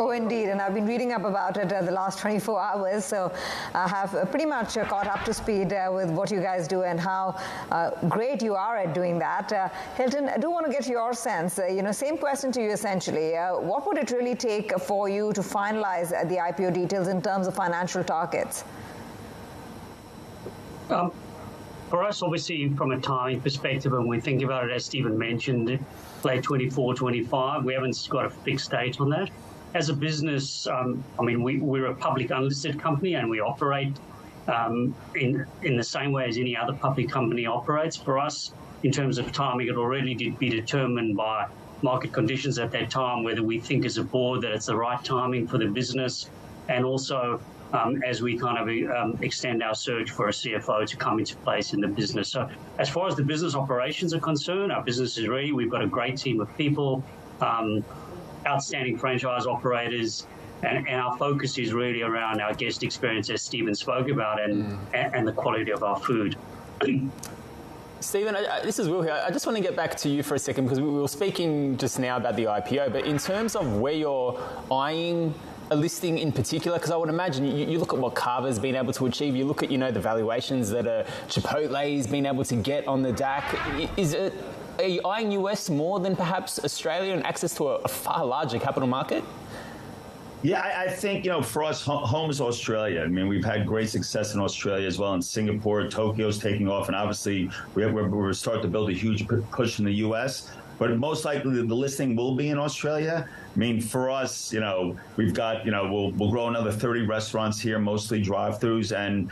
Oh, indeed, and I've been reading up about it the last 24 hours, so I have pretty much caught up to speed with what you guys do and how great you are at doing that. Hilton, I do want to get your sense. Same question to you essentially. What would it really take for you to finalize the IPO details in terms of financial targets? For us, obviously, from a timing perspective, when we think about it, as Stephen mentioned, late 24, 25, we haven't got a fixed date on that. As a business, we're a public unlisted company and we operate in the same way as any other public company operates. For us, in terms of timing, it already did be determined by market conditions at that time, whether we think as a board that it's the right timing for the business, and also as we kind of extend our search for a CFO to come into place in the business. So as far as the business operations are concerned, our business is ready. We've got a great team of people, outstanding franchise operators, and our focus is really around our guest experience, as Stephen spoke about, and the quality of our food. Stephen, this is Will here. I just want to get back to you for a second because we were speaking just now about the IPO, but in terms of where you're eyeing a listing in particular, because I would imagine you look at what Carver's been able to achieve, you look at, the valuations that Chipotle's been able to get on the DAC. Are you eyeing US more than perhaps Australia and access to a far larger capital market? Yeah, I think, for us, home is Australia. I mean, we've had great success in Australia as well, in Singapore. Tokyo's taking off, and obviously we're starting to build a huge push in the U.S., but most likely the listing will be in Australia. I mean, for us, we've got, we'll grow another 30 restaurants here, mostly drive-thrus, and,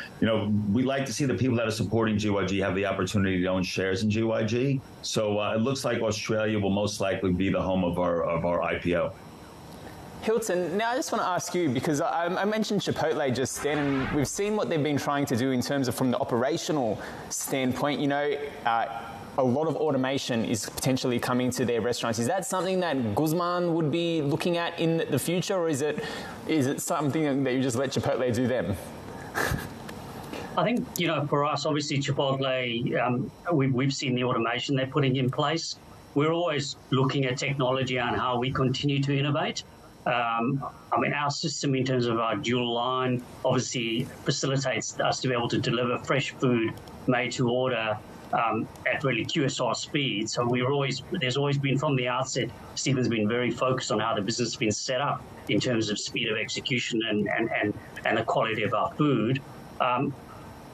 we'd like to see the people that are supporting GYG have the opportunity to own shares in GYG. So it looks like Australia will most likely be the home of our IPO. Hilton, now I just want to ask you, because I mentioned Chipotle just then, and we've seen what they've been trying to do in terms of from the operational standpoint. A lot of automation is potentially coming to their restaurants. Is that something that Guzman would be looking at in the future, or is it something that you just let Chipotle do them? I think, for us, obviously Chipotle, we've seen the automation they're putting in place. We're always looking at technology and how we continue to innovate. Our system in terms of our dual line obviously facilitates us to be able to deliver fresh food made to order at really QSR speed. So there's always been from the outset, Stephen's been very focused on how the business has been set up in terms of speed of execution and the quality of our food.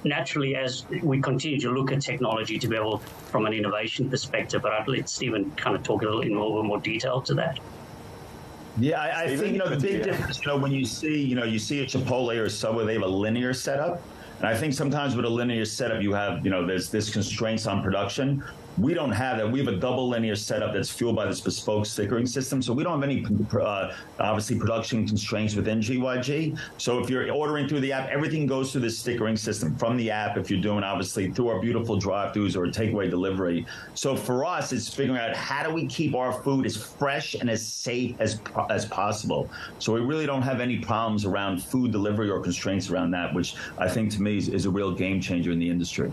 Naturally, as we continue to look at technology to be able, from an innovation perspective, but I'd let Stephen kind of talk a little in a little bit more detail to that. Yeah, I think, the big difference, when you see a Chipotle or a Subway, they have a linear setup. And I think sometimes with a linear setup, you have, there's constraints on production. We don't have that. We have a double linear setup that's fueled by this bespoke stickering system. So we don't have any, obviously, production constraints within GYG. So if you're ordering through the app, everything goes through this stickering system from the app, if you're doing, obviously, through our beautiful drive-thrus or takeaway delivery. So for us, it's figuring out how do we keep our food as fresh and as safe as possible. So we really don't have any problems around food delivery or constraints around that, which I think, to me, is a real game changer in the industry.